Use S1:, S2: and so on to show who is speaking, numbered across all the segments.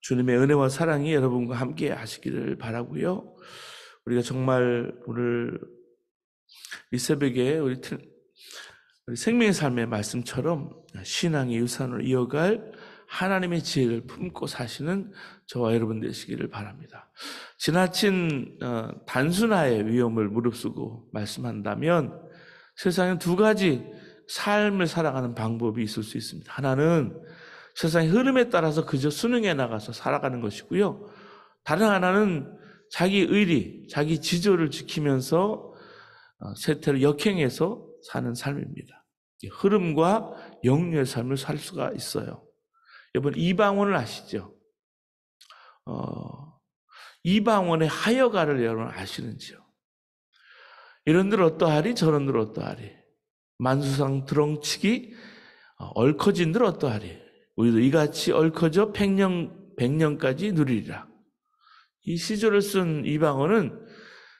S1: 주님의 은혜와 사랑이 여러분과 함께 하시기를 바라고요. 우리가 정말 오늘 이 새벽에 우리 생명의 삶의 말씀처럼 신앙의 유산을 이어갈 하나님의 지혜를 품고 사시는 저와 여러분 되시기를 바랍니다. 지나친 단순화의 위험을 무릅쓰고 말씀한다면 세상에 두 가지 삶을 살아가는 방법이 있을 수 있습니다. 하나는 세상의 흐름에 따라서 그저 순응해 나가서 살아가는 것이고요. 다른 하나는 자기 의리, 자기 지조를 지키면서 세태를 역행해서 사는 삶입니다. 흐름과 영유의 삶을 살 수가 있어요. 여러분 이방원을 아시죠? 이방원의 하여가를 여러분 아시는지요? 이런들 어떠하리 저런들 어떠하리 만수상 드렁치기 얽혀진들 어떠하리 우리도 이같이 얽혀져 백년까지 누리리라. 이 시조를 쓴 이방원은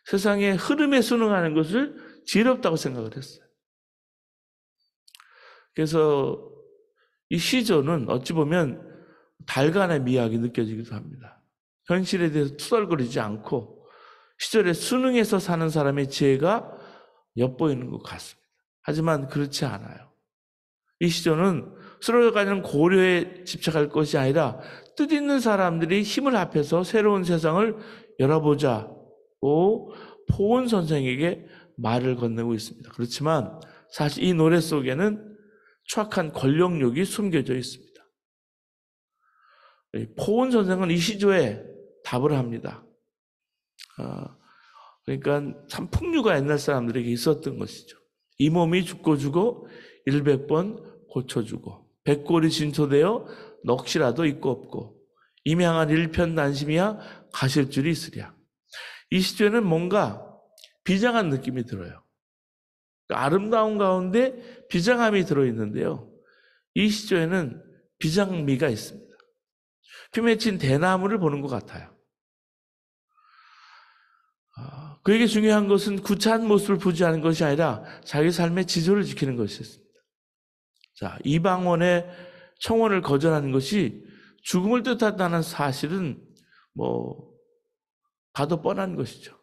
S1: 세상의 흐름에 순응하는 것을 지혜롭다고 생각을 했어요. 그래서 이 시조는 어찌 보면 달간의 미학이 느껴지기도 합니다. 현실에 대해서 투덜거리지 않고 시절에 순응해서 사는 사람의 지혜가 엿보이는 것 같습니다. 하지만 그렇지 않아요. 이 시조는 쓰러져가는 고려에 집착할 것이 아니라 뜻있는 사람들이 힘을 합해서 새로운 세상을 열어보자고 포온 선생에게 말을 건네고 있습니다. 그렇지만 사실 이 노래 속에는 추악한 권력욕이 숨겨져 있습니다. 포온 선생은 이 시조에 답을 합니다. 그러니까 참 풍류가 옛날 사람들에게 있었던 것이죠. 이 몸이 죽고 죽어 100번 고쳐주고 백골이 진토되어 넋이라도 있고 없고 임양한 일편단심이야 가실 줄이 있으랴. 이 시조에는 뭔가 비장한 느낌이 들어요. 아름다운 가운데 비장함이 들어있는데요. 이 시조에는 비장미가 있습니다. 피 맺힌 대나무를 보는 것 같아요. 그에게 중요한 것은 구차한 모습을 부지하는 것이 아니라 자기 삶의 지조를 지키는 것이었습니다. 자, 이방원의 청원을 거절하는 것이 죽음을 뜻한다는 사실은 봐도 뻔한 것이죠.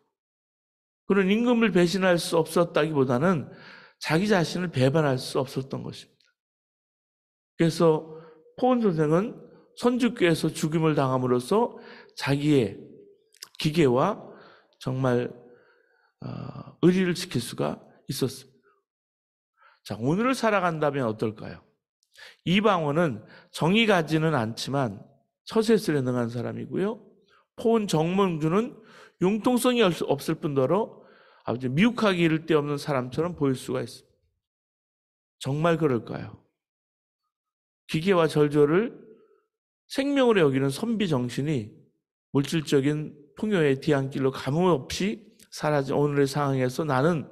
S1: 그런 임금을 배신할 수 없었다기보다는 자기 자신을 배반할 수 없었던 것입니다. 그래서 포온 선생은 선주교에서 죽임을 당함으로써 자기의 기계와 정말 의리를 지킬 수가 있었습니다. 자, 오늘을 살아간다면 어떨까요? 이방원은 정의 가지는 않지만 처세술에 능한 사람이고요. 포온 정몽주는 융통성이 없을 뿐더러 아주 미혹하기 이를 데 없는 사람처럼 보일 수가 있습니다. 정말 그럴까요? 기계와 절조를 생명으로 여기는 선비 정신이 물질적인 풍요의 뒤안길로 가뭄없이 사라진 오늘의 상황에서 나는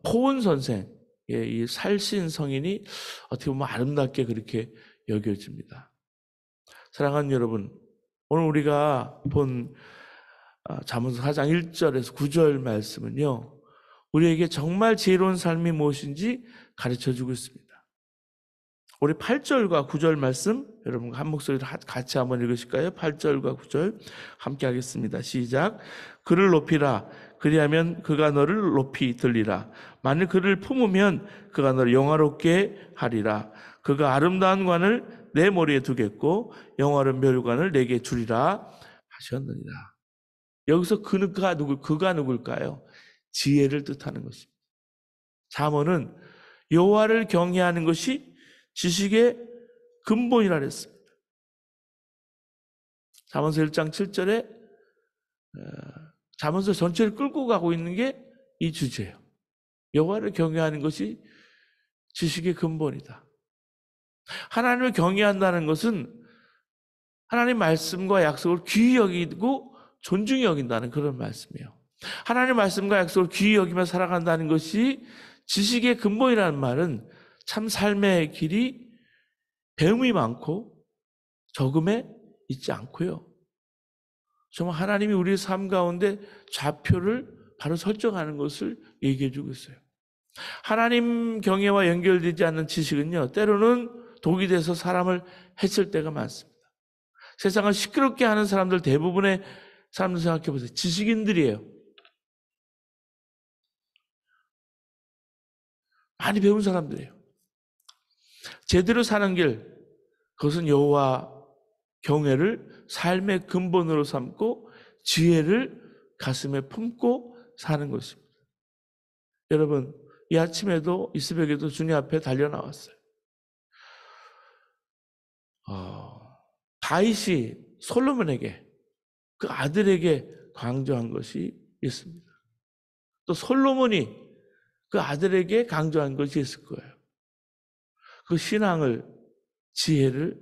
S1: 포온 선생의 이 살신 성인이 어떻게 보면 아름답게 그렇게 여겨집니다. 사랑하는 여러분, 오늘 우리가 본 잠언서 4장 1절에서 9절 말씀은요, 우리에게 정말 지혜로운 삶이 무엇인지 가르쳐주고 있습니다. 우리 8절과 9절 말씀 여러분 한 목소리로 같이 한번 읽으실까요? 8절과 9절 함께 하겠습니다. 시작. 그를 높이라. 그리하면 그가 너를 높이 들리라. 만일 그를 품으면 그가 너를 영화롭게 하리라. 그가 아름다운 관을 내 머리에 두겠고 영화로운 멸관을 내게 주리라 하셨느니라. 여기서 그가 누굴까요? 지혜를 뜻하는 것입니다. 잠언은 여호와를 경외하는 것이 지식의 근본이라 그랬습니다. 잠언서 1장 7절에 잠언서 전체를 끌고 가고 있는 게 이 주제예요. 여호와를 경외하는 것이 지식의 근본이다. 하나님을 경외한다는 것은 하나님 말씀과 약속을 귀히 여기고 존중히 여긴다는 그런 말씀이에요. 하나님 말씀과 약속을 귀히 여기며 살아간다는 것이 지식의 근본이라는 말은 참 삶의 길이 배움이 많고 적음에 있지 않고요. 정말 하나님이 우리의 삶 가운데 좌표를 바로 설정하는 것을 얘기해 주고 있어요. 하나님 경외와 연결되지 않는 지식은요, 때로는 독이 돼서 사람을 해칠 때가 많습니다. 세상을 시끄럽게 하는 사람들 대부분의 사람들 생각해 보세요. 지식인들이에요. 많이 배운 사람들이에요. 제대로 사는 길, 그것은 여호와 경외를 삶의 근본으로 삼고 지혜를 가슴에 품고 사는 것입니다. 여러분, 이 아침에도 이 새벽에도 주님 앞에 달려 나왔어요. 다윗이 솔로몬에게 그 아들에게 강조한 것이 있습니다. 또 솔로몬이 그 아들에게 강조한 것이 있을 거예요. 그 신앙을, 지혜를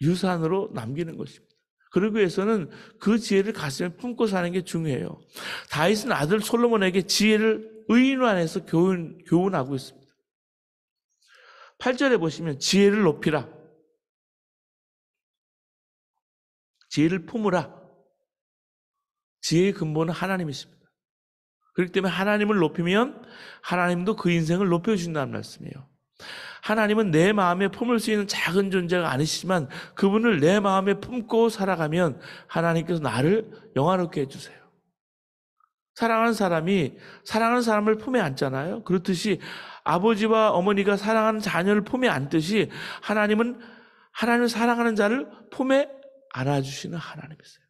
S1: 유산으로 남기는 것입니다. 그러기 위해서는 그 지혜를 가슴에 품고 사는 게 중요해요. 다윗은 아들 솔로몬에게 지혜를 의인으로 안에서 교훈하고 있습니다. 8절에 보시면 지혜를 높이라. 지혜를 품으라. 지혜의 근본은 하나님이십니다. 그렇기 때문에 하나님을 높이면 하나님도 그 인생을 높여주신다는 말씀이에요. 하나님은 내 마음에 품을 수 있는 작은 존재가 아니시지만 그분을 내 마음에 품고 살아가면 하나님께서 나를 영화롭게 해주세요. 사랑하는 사람이 사랑하는 사람을 품에 안잖아요. 그렇듯이 아버지와 어머니가 사랑하는 자녀를 품에 안듯이 하나님은 하나님을 사랑하는 자를 품에 안아주시는 하나님이세요.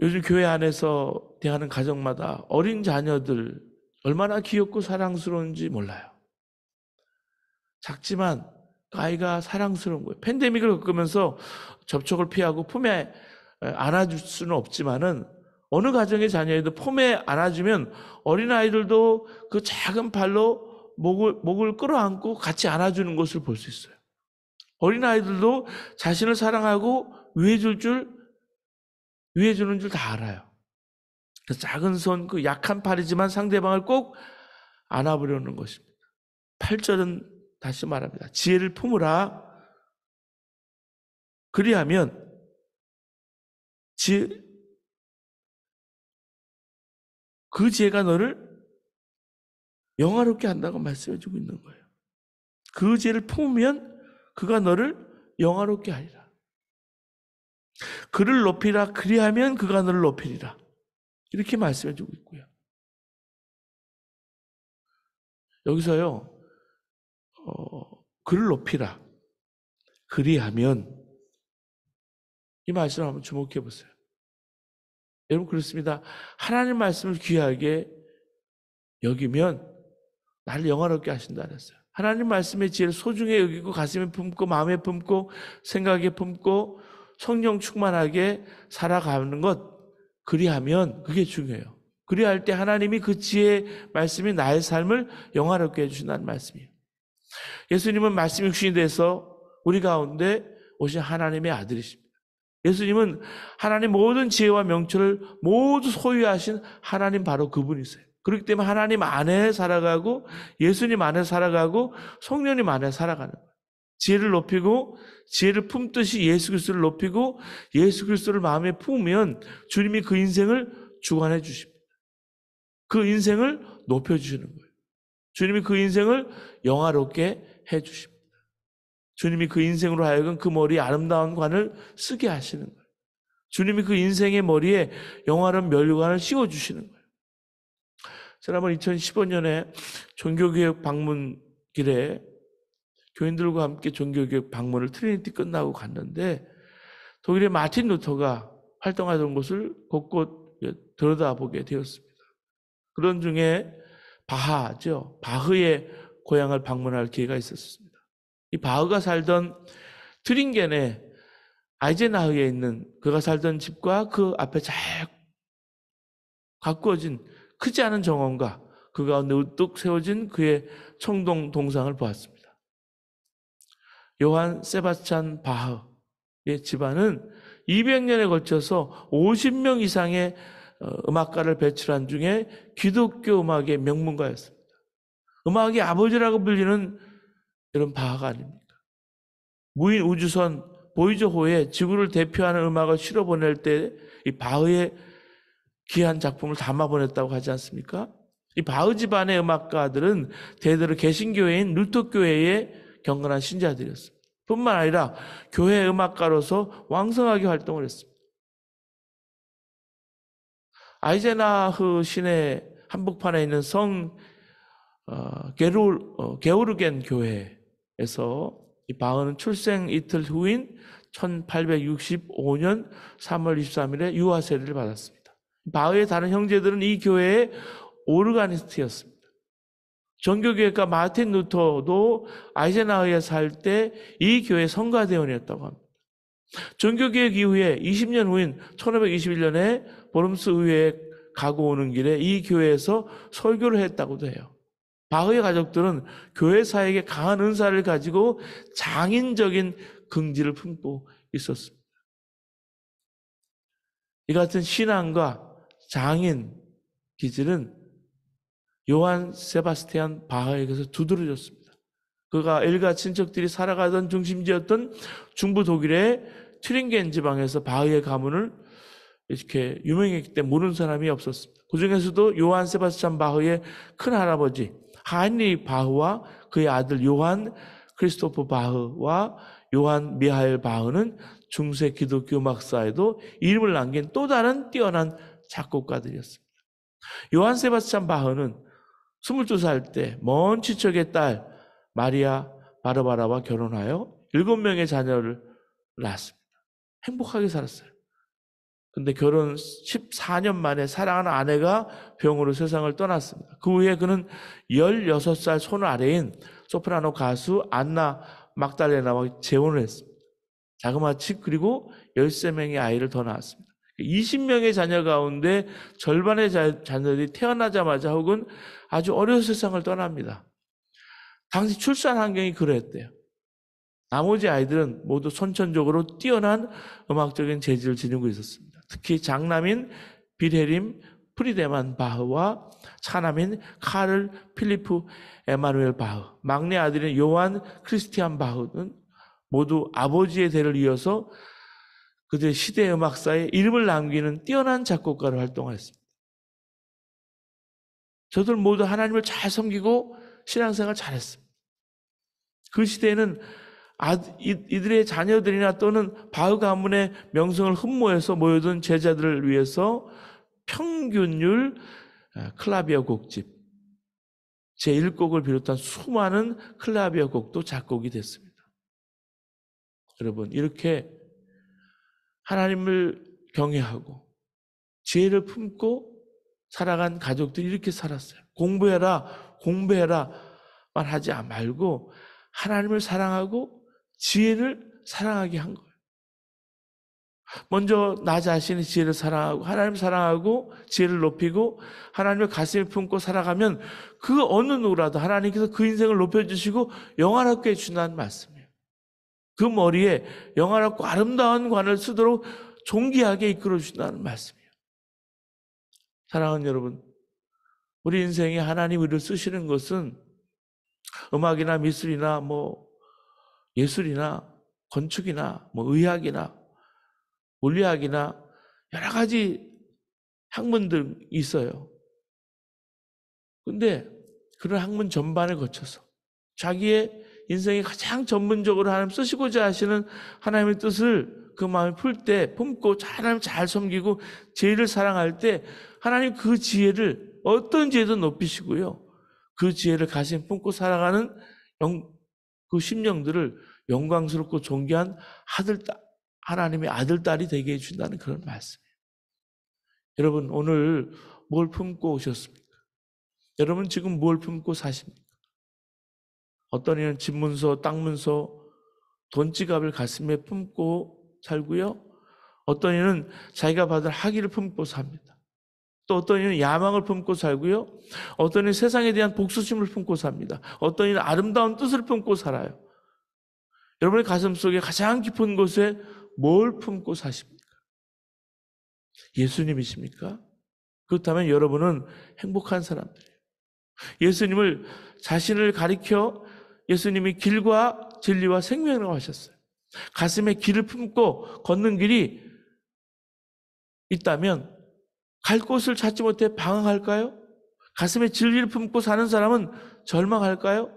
S1: 요즘 교회 안에서 대하는 가정마다 어린 자녀들 얼마나 귀엽고 사랑스러운지 몰라요. 작지만 그 아이가 사랑스러운 거예요. 팬데믹을 겪으면서 접촉을 피하고 품에 안아줄 수는 없지만은 어느 가정의 자녀에도 품에 안아주면 어린아이들도 그 작은 팔로 목을 끌어안고 같이 안아주는 것을 볼 수 있어요. 어린아이들도 자신을 사랑하고 위해주는 줄 다 알아요. 그 작은 손, 그 약한 팔이지만 상대방을 꼭 안아보려는 것입니다. 8절은 다시 말합니다. 지혜를 품으라. 그리하면 그 지혜가 너를 영화롭게 한다고 말씀해주고 있는 거예요. 그 지혜를 품으면 그가 너를 영화롭게 하리라. 그를 높이라. 그리하면 그가 너를 높이리라. 이렇게 말씀해주고 있고요. 여기서요, 그를 높이라. 그리하면, 이 말씀을 한번 주목해 보세요. 여러분, 그렇습니다. 하나님 말씀을 귀하게 여기면 나를 영화롭게 하신다 그랬어요. 하나님 말씀의 지혜를 소중히 여기고 가슴에 품고 마음에 품고 생각에 품고 성령 충만하게 살아가는 것, 그리하면 그게 중요해요. 그리할 때 하나님이 그 지혜 말씀이 나의 삶을 영화롭게 해주신다는 말씀이에요. 예수님은 말씀 육신이 돼서 우리 가운데 오신 하나님의 아들이십니다. 예수님은 하나님 모든 지혜와 명철을 모두 소유하신 하나님 바로 그분이세요. 그렇기 때문에 하나님 안에 살아가고 예수님 안에 살아가고 성령님 안에 살아가는 거예요. 지혜를 높이고 지혜를 품듯이 예수 그리스도를 높이고 예수 그리스도를 마음에 품으면 주님이 그 인생을 주관해 주십니다. 그 인생을 높여주시는 거예요. 주님이 그 인생을 영화롭게 해주십니다. 주님이 그 인생으로 하여금 그 머리에 아름다운 관을 쓰게 하시는 거예요. 주님이 그 인생의 머리에 영화로운 면류관을 씌워주시는 거예요. 지난번 2015년에 종교개혁 방문 길에 교인들과 함께 종교개혁 방문을 트리니티 끝나고 갔는데 독일의 마틴 루터가 활동하던 곳을 곳곳 들여다보게 되었습니다. 그런 중에 바하죠. 바흐의 고향을 방문할 기회가 있었습니다. 이 바흐가 살던 트링겐의 아이젠하흐에 있는 그가 살던 집과 그 앞에 잘 가꾸어진 크지 않은 정원과 그 가운데 우뚝 세워진 그의 청동 동상을 보았습니다. 요한 세바스찬 바흐의 집안은 200년에 걸쳐서 50명 이상의 음악가를 배출한 중에 기독교 음악의 명문가였습니다. 음악의 아버지라고 불리는 이런 바흐가 아닙니까? 무인 우주선 보이저호에 지구를 대표하는 음악을 실어 보낼 때 이 바흐의 귀한 작품을 담아 보냈다고 하지 않습니까? 이 바흐 집안의 음악가들은 대대로 개신교회인 루터교회의 경건한 신자들이었습니다. 뿐만 아니라 교회 음악가로서 왕성하게 활동을 했습니다. 아이젠하흐 시내 한복판에 있는 성 게오르겐 교회에서 이 바흐는 출생 이틀 후인 1865년 3월 23일에 유아 세례를 받았습니다. 바흐의 다른 형제들은 이 교회의 오르가니스트였습니다. 정교교회가 마틴 루터도 아이젠하흐에 살 때 이 교회 성가대원이었다고 합니다. 정교개혁 이후에 20년 후인 1521년에 보름스 의회에 가고 오는 길에 이 교회에서 설교를 했다고도 해요. 바흐의 가족들은 교회 사역에 강한 은사를 가지고 장인적인 긍지를 품고 있었습니다. 이 같은 신앙과 장인 기질은 요한 세바스티안 바흐에게서 두드러졌습니다. 그가 일가 친척들이 살아가던 중심지였던 중부 독일의 튜링겐 지방에서 바흐의 가문을 이렇게 유명했기 때문에 모르는 사람이 없었습니다. 그 중에서도 요한 세바스찬 바흐의 큰할아버지 하인리 바흐와 그의 아들 요한 크리스토프 바흐와 요한 미하엘 바흐는 중세 기독교 음악사에도 이름을 남긴 또 다른 뛰어난 작곡가들이었습니다. 요한 세바스찬 바흐는 22살 때 먼 친척의 딸 마리아 바르바라와 결혼하여 7명의 자녀를 낳았습니다. 행복하게 살았어요. 근데 결혼 14년 만에 사랑하는 아내가 병으로 세상을 떠났습니다. 그 후에 그는 16살 손 아래인 소프라노 가수 안나 막달레나와 재혼을 했습니다. 자그마치 그리고 13명의 아이를 더 낳았습니다. 20명의 자녀 가운데 절반의 자녀들이 태어나자마자 혹은 아주 어려운 세상을 떠납니다. 당시 출산 환경이 그랬대요. 나머지 아이들은 모두 선천적으로 뛰어난 음악적인 재질을 지니고 있었습니다. 특히 장남인 빌헤림 프리데만 바흐와 차남인 카를 필리프 에마누엘 바흐, 막내 아들인 요한 크리스티안 바흐는 모두 아버지의 대를 이어서 그들의 시대 음악사에 이름을 남기는 뛰어난 작곡가로 활동했습니다. 저들 모두 하나님을 잘 섬기고 신앙생활 잘했습니다. 그 시대에는 이들의 자녀들이나 또는 바흐 가문의 명성을 흠모해서 모여든 제자들을 위해서 평균율 클라비어 곡집 제1곡을 비롯한 수많은 클라비어 곡도 작곡이 됐습니다. 여러분, 이렇게 하나님을 경외하고 지혜를 품고 살아간 가족들이 이렇게 살았어요. 공부해라만 하지 말고 하나님을 사랑하고 지혜를 사랑하게 한 거예요. 먼저 나 자신의 지혜를 사랑하고 하나님을 사랑하고 지혜를 높이고 하나님을 가슴에 품고 살아가면 그 어느 누구라도 하나님께서 그 인생을 높여주시고 영화롭게 해주신다는 말씀이에요. 그 머리에 영화롭고 아름다운 관을 쓰도록 존귀하게 이끌어주신다는 말씀이에요. 사랑하는 여러분, 우리 인생에 하나님 우리를 쓰시는 것은 음악이나 미술이나 예술이나 건축이나 의학이나 물리학이나 여러 가지 학문들이 있어요. 근데 그런 학문 전반을 거쳐서 자기의 인생에 가장 전문적으로 하나님 쓰시고자 하시는 하나님의 뜻을 그 마음에 풀 때 품고 하나님 잘 섬기고 지혜를 사랑할 때 하나님 그 지혜를 어떤 지혜도 높이시고요. 그 지혜를 가슴에 품고 살아가는 그 심령들을 영광스럽고 존귀한 하나님의 아들딸이 되게 해준다는 그런 말씀이에요. 여러분, 오늘 뭘 품고 오셨습니까? 여러분 지금 뭘 품고 사십니까? 어떤 이는 집문서, 땅문서, 돈지갑을 가슴에 품고 살고요. 어떤 이는 자기가 받은 학위를 품고 삽니다. 또 어떤 이는 야망을 품고 살고요. 어떤 이는 세상에 대한 복수심을 품고 삽니다. 어떤 이는 아름다운 뜻을 품고 살아요. 여러분의 가슴 속에 가장 깊은 곳에 뭘 품고 사십니까? 예수님이십니까? 그렇다면 여러분은 행복한 사람들이에요. 예수님을 자신을 가리켜 예수님이 길과 진리와 생명이라고 하셨어요. 가슴에 길을 품고 걷는 길이 있다면 갈 곳을 찾지 못해 방황할까요? 가슴에 진리를 품고 사는 사람은 절망할까요?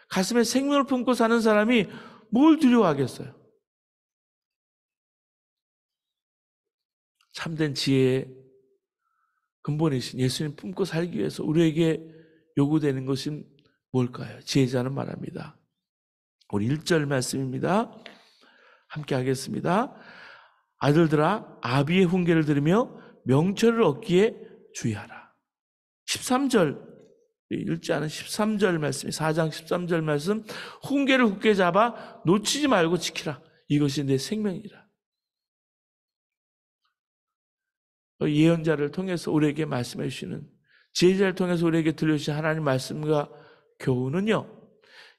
S1: 가슴에 생명을 품고 사는 사람이 뭘 두려워하겠어요? 참된 지혜의 근본이신 예수님 품고 살기 위해서 우리에게 요구되는 것은 뭘까요? 지혜자는 말합니다. 우리 1절 말씀입니다. 함께 하겠습니다. 아들들아, 아비의 훈계를 들으며 명철을 얻기에 주의하라. 13절, 읽지 않은 13절 말씀, 4장 13절 말씀, 훈계를 굳게 잡아 놓치지 말고 지키라. 이것이 내 생명이라. 예언자를 통해서 우리에게 말씀해 주시는, 지혜자를 통해서 우리에게 들려주신 하나님 말씀과 교훈은요,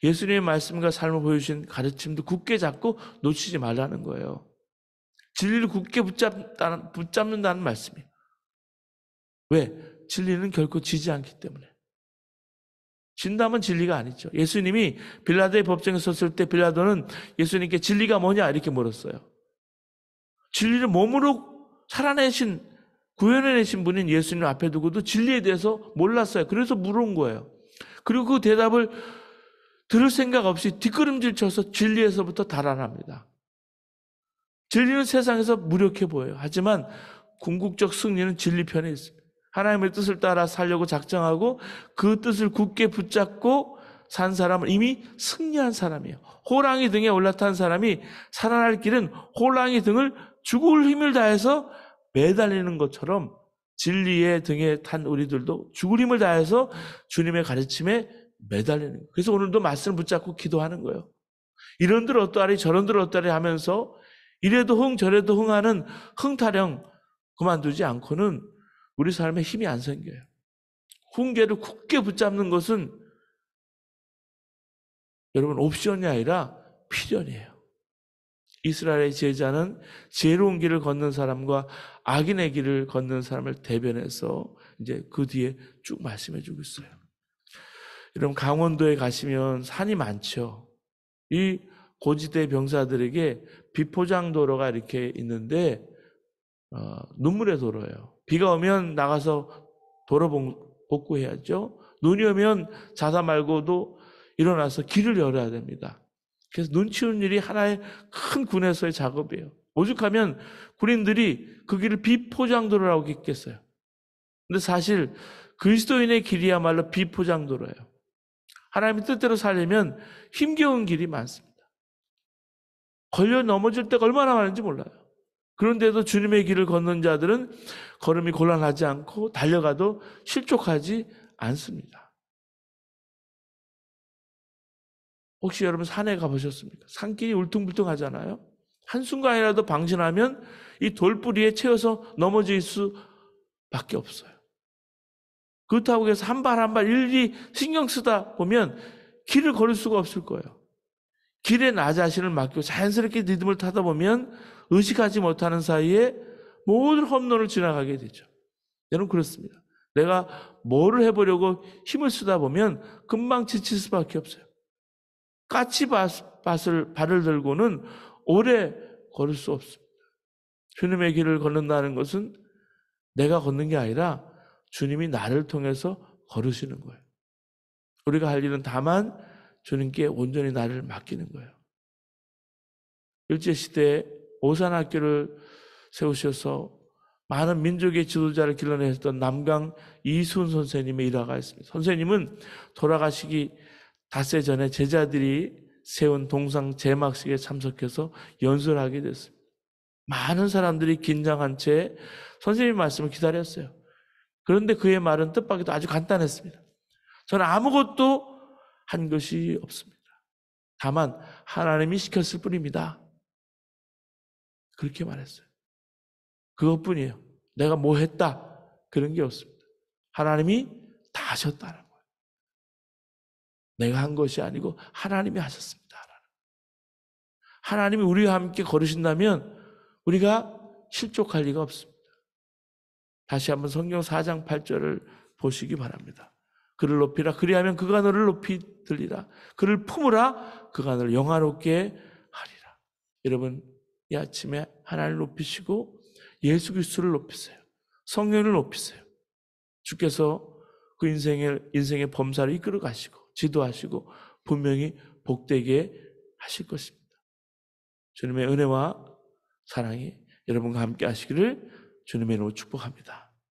S1: 예수님의 말씀과 삶을 보여주신 가르침도 굳게 잡고 놓치지 말라는 거예요. 진리를 굳게 붙잡는다는 말씀이에요. 왜? 진리는 결코 지지 않기 때문에. 진담은 진리가 아니죠. 예수님이 빌라도의 법정에 섰을 때 빌라도는 예수님께 진리가 뭐냐 이렇게 물었어요. 진리를 몸으로 살아내신, 구현해내신 분인 예수님 앞에 두고도 진리에 대해서 몰랐어요. 그래서 물은 거예요. 그리고 그 대답을 들을 생각 없이 뒷걸음질 쳐서 진리에서부터 달아납니다. 진리는 세상에서 무력해 보여요. 하지만 궁극적 승리는 진리 편에 있습니다. 하나님의 뜻을 따라 살려고 작정하고 그 뜻을 굳게 붙잡고 산 사람은 이미 승리한 사람이에요. 호랑이 등에 올라탄 사람이 살아날 길은 호랑이 등을 죽을 힘을 다해서 매달리는 것처럼 진리의 등에 탄 우리들도 죽을 힘을 다해서 주님의 가르침에 매달리는 거예요. 그래서 오늘도 말씀을 붙잡고 기도하는 거예요. 이런들 어떠하리 저런들 어떠하리 하면서 이래도 흥 저래도 흥하는 흥타령 그만두지 않고는 우리 삶에 힘이 안 생겨요. 훈계를 굳게 붙잡는 것은 여러분 옵션이 아니라 필연이에요. 이스라엘의 제자는 지혜로운 길을 걷는 사람과 악인의 길을 걷는 사람을 대변해서 이제 그 뒤에 쭉 말씀해 주고 있어요. 여러분 강원도에 가시면 산이 많죠. 이 고지대 병사들에게 비포장 도로가 이렇게 있는데 눈물의 도로예요. 비가 오면 나가서 도로 복구해야죠. 눈이 오면 자다 말고도 일어나서 길을 열어야 됩니다. 그래서 눈 치우는 일이 하나의 큰 군에서의 작업이에요. 오죽하면 군인들이 그 길을 비포장도로라고 했겠어요. 근데 사실 그리스도인의 길이야말로 비포장도로예요. 하나님의 뜻대로 살려면 힘겨운 길이 많습니다. 걸려 넘어질 때가 얼마나 많은지 몰라요. 그런데도 주님의 길을 걷는 자들은 걸음이 곤란하지 않고 달려가도 실족하지 않습니다. 혹시 여러분 산에 가보셨습니까? 산길이 울퉁불퉁하잖아요. 한순간이라도 방심하면 이 돌뿌리에 채워서 넘어질 수밖에 없어요. 그렇다고 해서 한 발 한 발 일일이 신경 쓰다 보면 길을 걸을 수가 없을 거예요. 길에 나 자신을 맡기고 자연스럽게 리듬을 타다 보면 의식하지 못하는 사이에 모든 험로를 지나가게 되죠. 여러분 그렇습니다. 내가 뭐를 해보려고 힘을 쓰다 보면 금방 지칠 수밖에 없어요. 발을 들고는 오래 걸을 수 없습니다. 주님의 길을 걷는다는 것은 내가 걷는 게 아니라 주님이 나를 통해서 걸으시는 거예요. 우리가 할 일은 다만 주님께 온전히 나를 맡기는 거예요. 일제시대에 오산학교를 세우셔서 많은 민족의 지도자를 길러내셨던 남강 이순 선생님의 일화가 있습니다. 선생님은 돌아가시기 닷새 전에 제자들이 세운 동상 제막식에 참석해서 연설을 하게 됐습니다. 많은 사람들이 긴장한 채 선생님의 말씀을 기다렸어요. 그런데 그의 말은 뜻밖에도 아주 간단했습니다. 저는 아무것도 한 것이 없습니다. 다만 하나님이 시켰을 뿐입니다. 그렇게 말했어요. 그것뿐이에요. 내가 뭐 했다 그런 게 없습니다. 하나님이 다 하셨다는 거예요. 내가 한 것이 아니고 하나님이 하셨습니다. 하나님이 우리와 함께 걸으신다면 우리가 실족할 리가 없습니다. 다시 한번 성경 4장 8절을 보시기 바랍니다. 그를 높이라 그리하면 그가 너를 높이 들리라. 그를 품으라 그가 너를 영화롭게 하리라. 여러분 이 아침에 하나님을 높이시고 예수 그리스도를 높이세요. 성령을 높이세요. 주께서 그 인생의 범사를 이끌어 가시고 지도하시고 분명히 복되게 하실 것입니다. 주님의 은혜와 사랑이 여러분과 함께 하시기를 주님의 이름으로 축복합니다.